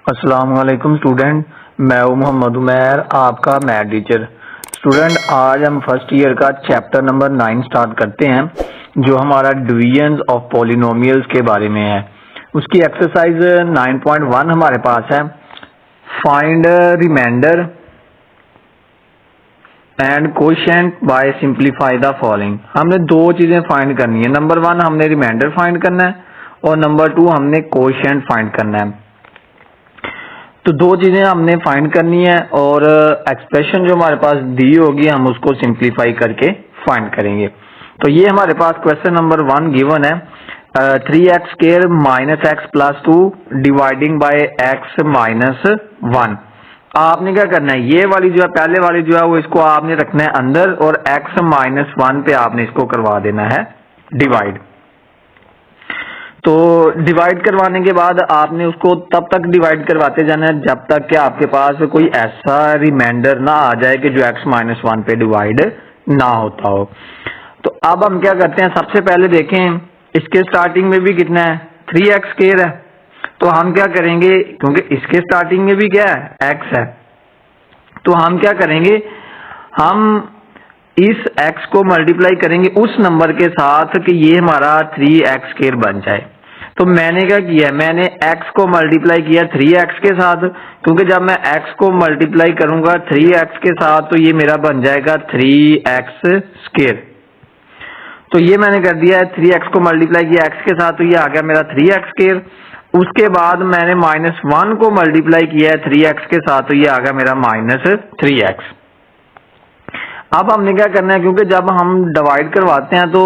अस्सलाम वालेकुम स्टूडेंट, मैं हूं मोहम्मद उमैर, आपका मैथ टीचर। स्टूडेंट, आज हम फर्स्ट ईयर का चैप्टर नंबर 9 स्टार्ट करते हैं, जो हमारा डिवीजन ऑफ पॉलिनोमियल्स के बारे में है। उसकी एक्सरसाइज 9.1 हमारे पास है। Find remainder and quotient by simplify the following. हमने दो चीजें फाइंड करनी है। नंबर 1 हमने रिमाइंडर फाइंड करना है और नंबर 2 हमने कोशेंट फाइंड करना है। तो दो चीजें हमने फाइंड करनी है और एक्सप्रेशन जो हमारे पास दी होगी हम उसको सिंप्लीफाई करके फाइंड करेंगे। तो ये हमारे पास क्वेश्चन नंबर 1 गिवन है, 3x square minus x plus 2 dividing by x minus 1। आपने क्या करना है, ये वाली जो है पहले वाली जो है वो इसको आपने रखना है अंदर और x माइनस 1 पे आपने इसको करवा देना है डिवाइड। तो डिवाइड करवाने के बाद आपने उसको तब तक डिवाइड करवाते जाना है जब तक कि आपके पास कोई ऐसा रिमाइंडर ना आ जाए कि जो x माइनस 1 पे डिवाइड ना होता हो। तो अब हम क्या करते हैं, सबसे पहले देखें इसके स्टार्टिंग में भी कितना है, 3x स्क्वायर है। तो हम क्या करेंगे, क्योंकि इसके स्टार्टिंग में भी क्या है, x है, तो हम क्या करेंगे, हम इस x को मल्टीप्लाई करेंगे उस नंबर के साथ कि ये हमारा 3x स्क्वायर बन जाए। तो मैंने क्या किया, मैंने x को मल्टीप्लाई किया 3x के साथ, क्योंकि जब मैं x को मल्टीप्लाई करूंगा 3x के साथ तो ये मेरा बन जाएगा 3x स्क्वायर। तो ये मैंने कर दिया है, 3x को मल्टीप्लाई किया x के साथ तो ये आ गया मेरा 3x स्क्वायर। उसके बाद मैंने -1 को मल्टीप्लाई किया है 3x के साथ तो ये आ गया मेरा -3x। अब हमने क्या करना है, क्योंकि जब हम डिवाइड करवाते हैं तो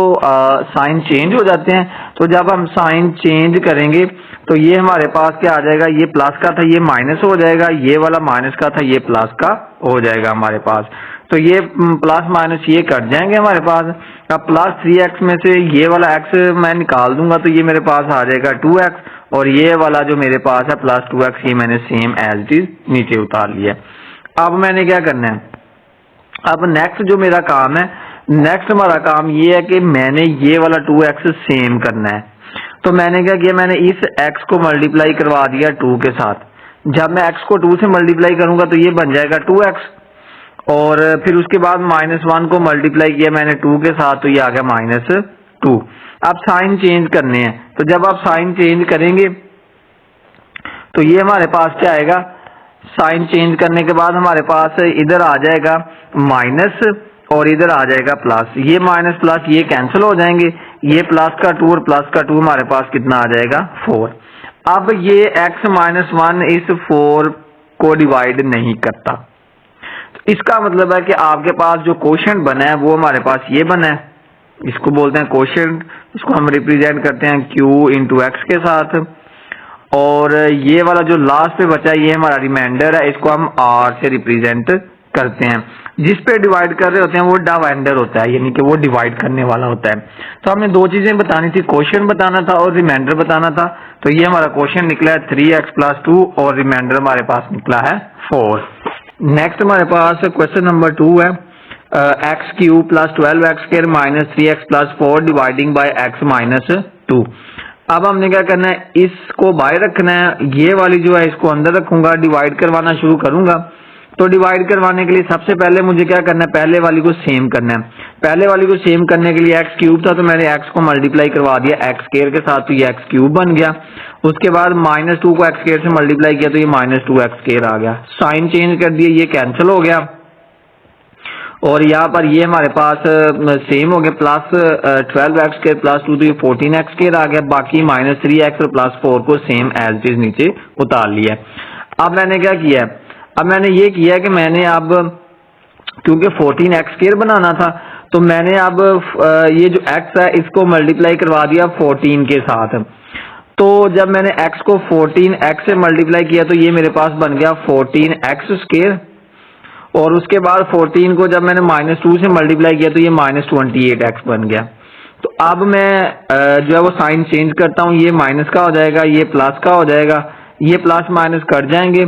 साइन चेंज हो जाते हैं। तो जब हम साइन चेंज करेंगे तो ये हमारे पास क्या आ जाएगा, ये प्लस का था ये माइनस हो जाएगा, ये वाला माइनस का था ये प्लस का हो जाएगा हमारे पास। तो ये प्लस माइनस ये कट जाएंगे हमारे पास। अब प्लस 3x में से ये वाला x मैं निकाल दूंगा तो ये मेरे पास आ जाएगा 2x और ये वाला जो मेरे पास है प्लस 2x ये मैंने सेम एज इट इज नीचे उतार लिया। अब मैंने क्या करना है, अब नेक्स्ट जो मेरा काम है, नेक्स्ट हमारा काम ये है कि मैंने ये वाला 2x सेम करना है। तो मैंने क्या किया, मैंने इस x को मल्टीप्लाई करवा दिया 2 के साथ। जब मैं x को 2 से मल्टीप्लाई करूंगा तो ये बन जाएगा 2x और फिर उसके बाद -1 को मल्टीप्लाई किया मैंने 2 के साथ तो ये आ गया -2। अब साइन चेंज करने हैं, तो जब आप साइन चेंज करेंगे तो ये हमारे पास क्या आएगा, साइन चेंज करने के बाद हमारे पास इधर आ जाएगा माइनस और इधर आ जाएगा प्लस। ये माइनस प्लस ये कैंसिल हो जाएंगे, ये प्लस का 2 और प्लस का 2 हमारे पास कितना आ जाएगा 4। अब ये x माइनस 1 इस 4 को डिवाइड नहीं करता। तो इसका मतलब है कि आपके पास जो कोशेंट बना है वो हमारे पास ये बना है, इसको बोलते हैं कोशेंट। इसको हम रिप्रेजेंट करते हैं q इंटू एक्स के साथ। और ये वाला जो लास्ट पे बचा है ये हमारा रिमाइंडर है, इसको हम r से रिप्रेजेंट करते हैं। जिस पे डिवाइड कर रहे होते हैं वो डिवाइडर होता है, यानी कि वो डिवाइड करने वाला होता है। तो हमने दो चीजें बतानी थी, कोशेंट बताना था और रिमाइंडर बताना था। तो ये हमारा कोशेंट निकला है 3x प्लस 2 और रिमाइंडर हमारे पास निकला है 4। नेक्स्ट हमारे पास क्वेश्चन नंबर 2 है, x cube plus 12x square minus 3x plus 4 dividing by x minus 2। अब हमने क्या करना है, इसको बाहर रखना है, ये वाली जो है इसको अंदर रखूंगा, डिवाइड करवाना शुरू करूंगा। तो डिवाइड करवाने के लिए सबसे पहले मुझे क्या करना है, पहले वाली को सेम करना है। पहले वाली को सेम करने के लिए एक्स क्यूब था तो मैंने एक्स को मल्टीप्लाई करवा दिया एक्स स्क्वायर के साथ तो ये एक्स क्यूब बन गया। उसके बाद -2 को एक्स स्क्वायर से मल्टीप्लाई किया तो ये -2 एक्स स्क्वायर आ गया। साइन चेंज कर दिया, ये कैंसिल हो गया और यहाँ पर ये हमारे पास सेम हो गया, प्लस 12x स्क्वायर प्लस 2 तो ये 14x स्क्वायर आ गया। बाकी -3x और प्लस 4 को सेम एज इट इज नीचे उतार लिया। अब मैंने क्या किया, अब मैंने ये किया कि मैंने अब क्योंकि 14x स्क्वायर बनाना था तो मैंने अब ये जो x है इसको मल्टीप्लाई करवा दिया 14 के साथ। तो जब मैंने x को 14x से मल्टीप्लाई किया तो ये मेरे पास बन गया 14x स्क्वायर और उसके बाद 14 को जब मैंने -2 से मल्टीप्लाई किया तो ये -28x बन गया। तो अब मैं जो है वो साइन चेंज करता हूँ, ये माइनस का हो जाएगा, ये प्लस का हो जाएगा, ये प्लस माइनस कट जाएंगे।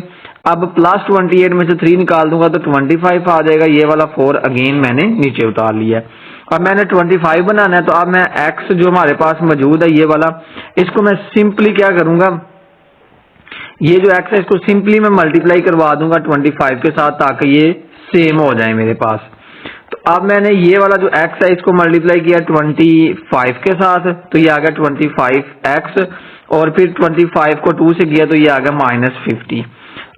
अब प्लस 28 में से 3 निकाल दूंगा तो 25 आ जाएगा। ये वाला 4 अगेन मैंने नीचे उतार लिया है। अब मैंने 25 बनाना है तो अब मैं x जो हमारे पास मौजूद है ये वाला, इसको मैं सिंपली क्या करूंगा, ये जो एक्स है इसको सिंपली मैं मल्टीप्लाई करवा दूंगा 25 के साथ ताकि ये सेम हो जाए मेरे पास। तो अब मैंने ये वाला जो एक्स है इसको मल्टीप्लाई किया 25 के साथ, तो ये आ गया 25x, और फिर 25 को 2 से किया तो ये आ गया -50।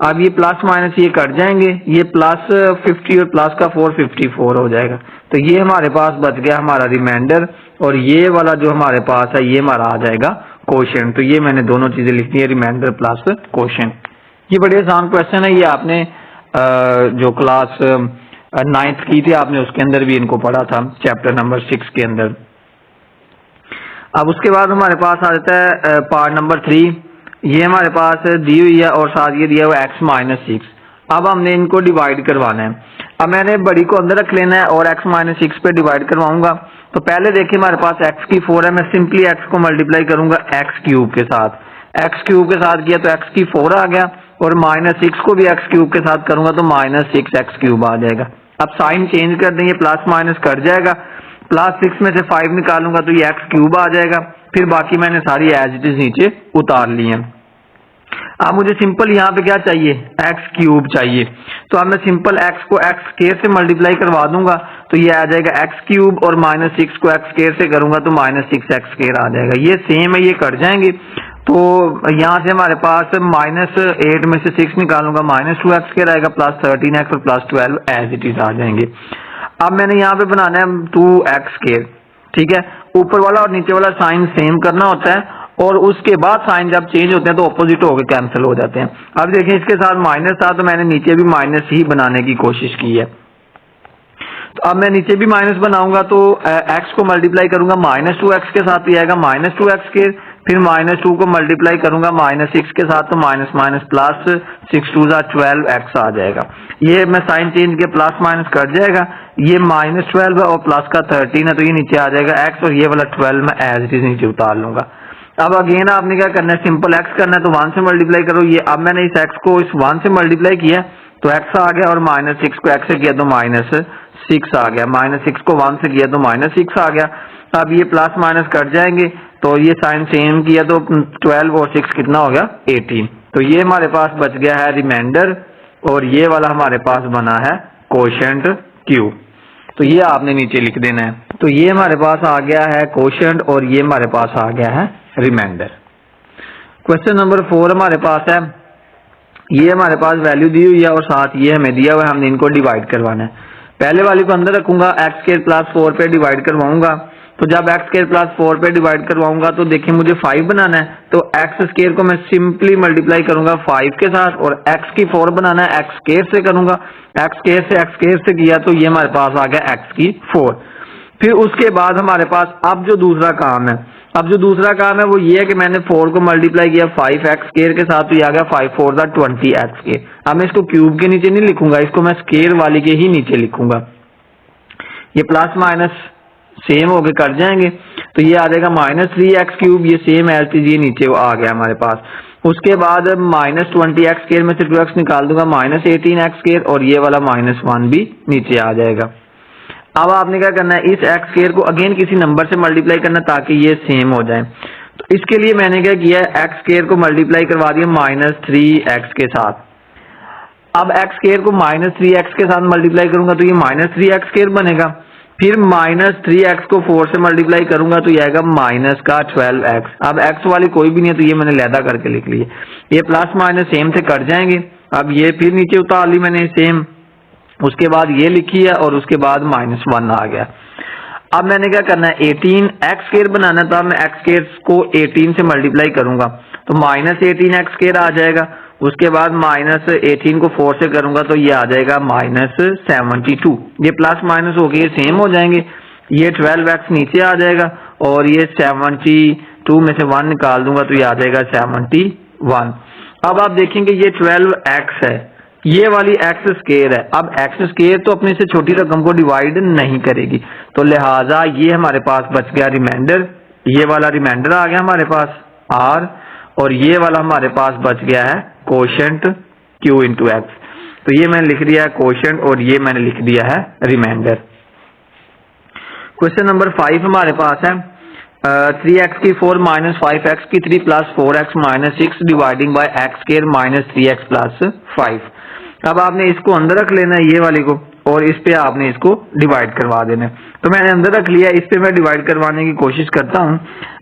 अब ये प्लस माइनस ये कट जाएंगे, ये प्लस 50 और प्लस का 4 54 हो जाएगा। तो ये हमारे पास बच गया हमारा रिमाइंडर, और ये वाला जो हमारे पास है ये हमारा आ जाएगा कोशेंट। तो ये मैंने दोनों चीजें लिखी है, रिमाइंडर प्लस कोशेंट। ये बड़े आसान क्वेश्चन है, ये आपने जो क्लास 9th की थी आपने उसके अंदर भी इनको पढ़ा था, चैप्टर नंबर 6 के अंदर। अब उसके बाद हमारे पास आ जाता है पार्ट नंबर 3। ये हमारे पास दी हुई है और साथ ये दिया हुआ x-6। अब हमने इनको डिवाइड करवाना है। अब मैंने बड़ी को अंदर रख लेना है और x-6 पे डिवाइड करवाऊंगा। तो पहले देखिए हमारे पास x की 4 है, मैं सिंपली x को मल्टीप्लाई करूंगा x क्यूब के साथ। x क्यूब के साथ किया तो x की 4 आ गया, और -6 को भी x क्यूब के साथ करूंगा तो -6x क्यूब आ जाएगा। अब साइन चेंज कर देंगे, प्लस माइनस कट जाएगा, +6 में से 5 निकालूंगा तो ये x क्यूब आ जाएगा। फिर बाकी मैंने सारी एज इट इज नीचे उतार ली है। अब मुझे सिंपल यहाँ पे क्या चाहिए, x क्यूब चाहिए। तो अब मैं सिंपल x को x स्क्वायर से मल्टीप्लाई करवा दूंगा तो ये आ जाएगा x क्यूब, और -6 को x स्क्वायर से करूंगा तो -6x स्क्वायर आ जाएगा। ये सेम है, ये कट जाएंगे। तो यहाँ से हमारे पास -8 में से 6 निकालूंगा, -2x स्क्वायर आएगा, +13x और +12 एज इट इज आ जाएंगे। अब मैंने यहाँ पे बनाना है 2x स्क्वायर, ठीक है। ऊपर वाला और नीचे वाला साइन सेम करना होता है, और उसके बाद साइन जब चेंज होते हैं तो ऑपोजिट होकर कैंसिल हो जाते हैं। अब देखें इसके साथ माइनस था तो मैंने नीचे भी माइनस ही बनाने की कोशिश की है। तो अब मैं नीचे भी माइनस बनाऊंगा तो x को मल्टीप्लाई करूंगा -2x के साथ, ये आएगा -2x स्क्वायर। फिर -2 को मल्टीप्लाई करूंगा -6 के साथ तो माइनस प्लस 6 2 12x आ जाएगा। ये मैं साइन चेंज के प्लस माइनस कट जाएगा, ये -12 है और प्लस का 13 है तो ये नीचे आ जाएगा x, और ये वाला 12 मैं एज इट इज नीचे उतार लूंगा। अब अगेन आपने क्या करना है, सिंपल x करना है तो 1 से मल्टीप्लाई करो। ये अब मैंने इस x को इस 1 से मल्टीप्लाई किया तो x आ गया, और -6 को x से किया तो -6 आ गया, -6 को 1 से किया तो -6 आ गया। अब ये प्लस माइनस कट जाएंगे तो ये साइन सेम किया तो 12 और 6 कितना हो गया, 18। तो ये हमारे पास बच गया है रिमाइंडर, और ये वाला हमारे पास बना है कोशेंट Q। तो ये आपने नीचे लिख देना है। तो ये हमारे पास आ गया है कोशेंट, और ये हमारे पास आ गया है रिमाइंडर। क्वेश्चन नंबर 4 हमारे पास है, ये हमारे पास वैल्यू दी हुई है और साथ ये हमें दिया हुआ है, हमने इनको डिवाइड करवाना है। पहले वाली को अंदर रखूंगा, x स्क्वायर प्लस 4 पे डिवाइड करवाऊंगा। तो जब x स्क्वायर प्लस 4 पे डिवाइड करवाऊंगा तो देखिए मुझे 5 बनाना है, तो x स्क्वायर को मैं सिंपली मल्टीप्लाई करूंगा 5 के साथ, और x की 4 बनाना है x स्क्वायर से करूंगा, x स्क्वायर से किया तो ये हमारे पास आ गया x की 4। फिर उसके बाद हमारे पास अब जो दूसरा काम है, वो ये है कि मैंने 4 को मल्टीप्लाई किया 5x स्क्वायर के साथ, तो ये आ गया 5 4 20x स्क्वायर। अब मैं इसको क्यूब के नीचे नहीं लिखूंगा, इसको मैं स्क्वायर वाली के ही नीचे लिखूंगा। ये प्लस माइनस सेम होके कट जाएंगे तो ये आ जाएगा -3x क्यूब, ये सेम एज इट इज ये नीचे आ गया हमारे पास। उसके बाद -20x स्क्वायर में से 2x निकाल दूंगा, -18x स्क्वायर, और ये वाला -1 भी नीचे आ जाएगा। अब आपने क्या करना है, इस x स्क्वायर को अगेन किसी नंबर से मल्टीप्लाई करना ताकि ये सेम हो जाए। तो इसके लिए मैंने क्या किया है, x स्क्वायर को मल्टीप्लाई करवा दिया -3x के साथ। अब x स्क्वायर को -3x के साथ मल्टीप्लाई करूंगा तो ये -3x स्क्वायर बनेगा। फिर -3x को 4 से मल्टीप्लाई करूंगा तो ये आएगा -12x। अब x वाली कोई भी नहीं है तो ये मैंने लैदा करके लिख लिया। ये प्लस माइनस सेम से कट जाएंगे। अब ये फिर नीचे उतार ली मैंने सेम, उसके बाद ये लिखी है और उसके बाद -1 आ गया। अब मैंने क्या करना है, 18x स्क्वायर बनाना था, मैं x स्क्वायर को 18 से मल्टीप्लाई करूंगा तो -18x स्क्वायर आ जाएगा। उसके बाद -18 को 4 से करूंगा तो ये आ जाएगा -72। ये प्लस माइनस हो गए सेम हो जाएंगे। ये 12x नीचे आ जाएगा और ये 72 में से 1 निकाल दूंगा तो ये आ जाएगा 71। अब आप देखेंगे ये 12x है, ये वाली x स्क्वायर है। अब x स्क्वायर तो अपने से छोटी रकम को डिवाइड नहीं करेगी, तो लिहाजा ये हमारे पास बच गया रिमाइंडर। ये वाला रिमाइंडर आ गया हमारे पास r, और ये वाला हमारे पास बच गया है कोशेंट q इंटू एक्स। तो ये मैंने लिख दिया है कोशेंट और ये मैंने लिख दिया है रिमाइंडर। क्वेश्चन नंबर 5 हमारे पास है, 3x की 4 माइनस 5x की 3 plus 4x minus 6 dividing by x square minus 3x plus 5। अब आपने इसको अंदर रख लेना है ये वाली को, और इस पे आपने इसको डिवाइड करवा देना है। तो मैंने अंदर रख लिया, इस पे मैं डिवाइड करवाने की कोशिश करता हूँ।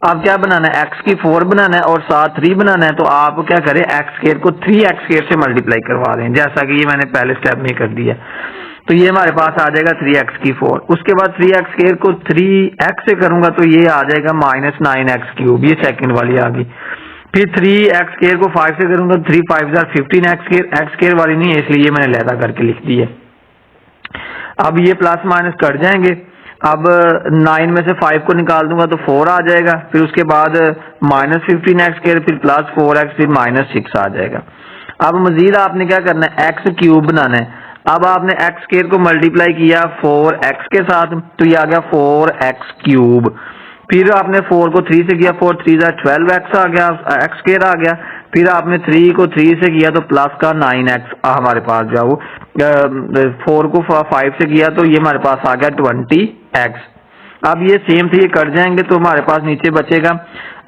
आप क्या बनाना है, x की 4 बनाना है और साथ 3 बनाना है। तो आप क्या करें, x स्क्वायर को 3x स्क्वायर से मल्टीप्लाई करवा दें, जैसा कि ये मैंने पहले स्टेप में कर दिया। तो ये हमारे पास आ जाएगा 3x की 4। उसके बाद 3x स्क्वायर को 3x से करूंगा तो ये आ जाएगा माइनस 9x क्यूब, ये सेकंड वाली आ गई। फिर 3x स्क्वायर को 5 से करूंगा, 3 5 15x स्क्वायर, x स्क्वायर वाली नहीं है इसलिए मैंने लहदा करके लिख दी है। अब ये प्लस माइनस कट जाएंगे। अब 9 में से 5 को निकाल दूंगा तो 4 आ जाएगा। फिर उसके बाद माइनस 15x स्क्वायर, फिर प्लस 4x, फिर माइनस 6 आ जाएगा। अब मजीद आपने क्या करना है, x क्यूब बनाना है। अब आपने x स्क्वायर को मल्टीप्लाई किया 4x के साथ, तो ये आ गया 4x क्यूब। फिर आपने 4 को 3 से किया, 4 3 12x आ गया, x स्क्वायर आ गया। फिर आपने 3 को 3 से किया तो प्लस का 9x हमारे पास जो वो 4 को 5 से किया तो ये हमारे पास आ गया 20x। अब ये सेम थे, ये कट जाएंगे तो हमारे पास नीचे बचेगा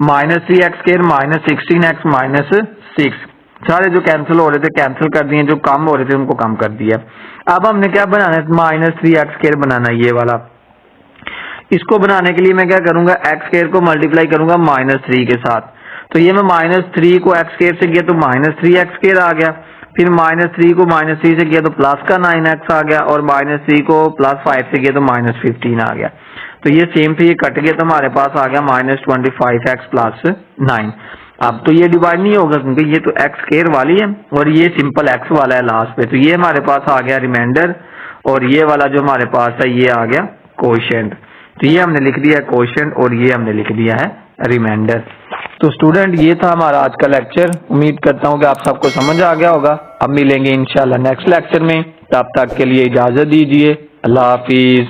minus 3x square minus 16x minus 6। सारे जो कैंसिल हो रहे थे कैंसिल कर दिए, जो कम हो रहे थे उनको कम कर दिया। अब हमने क्या बनाना है, माइनस 3x स्क्वायर बनाना है ये वाला। इसको बनाने के लिए मैं क्या करूंगा, x स्क्वायर को मल्टीप्लाई करूंगा माइनस 3 के साथ। तो ये मैं माइनस 3 को x स्क्वायर से किया तो माइनस 3x स्क्वायर आ गया। फिर माइनस 3 को माइनस 3 से किया तो प्लस का 9x आ गया, और माइनस 3 को प्लस 5 से किया तो माइनस 15 आ गया। तो ये सेम थे, ये कट गया तो हमारे पास आ गया माइनस 25x प्लस 9। अब तो ये डिवाइड नहीं होगा क्योंकि ये तो x स्क्वायर वाली है और ये सिंपल x वाला है लास्ट पे। तो ये हमारे पास आ गया रिमाइंडर, और ये वाला जो हमारे पास है ये आ गया कोशेंट। तो ये हमने लिख दिया है कोशेंट और ये हमने लिख दिया है रिमाइंडर। तो स्टूडेंट ये था हमारा आज का लेक्चर। उम्मीद करता हूँ कि आप सबको समझ आ गया होगा। अब मिलेंगे इंशाल्लाह नेक्स्ट लेक्चर में, तब तक के लिए इजाजत दीजिए। अल्लाह हाफिज।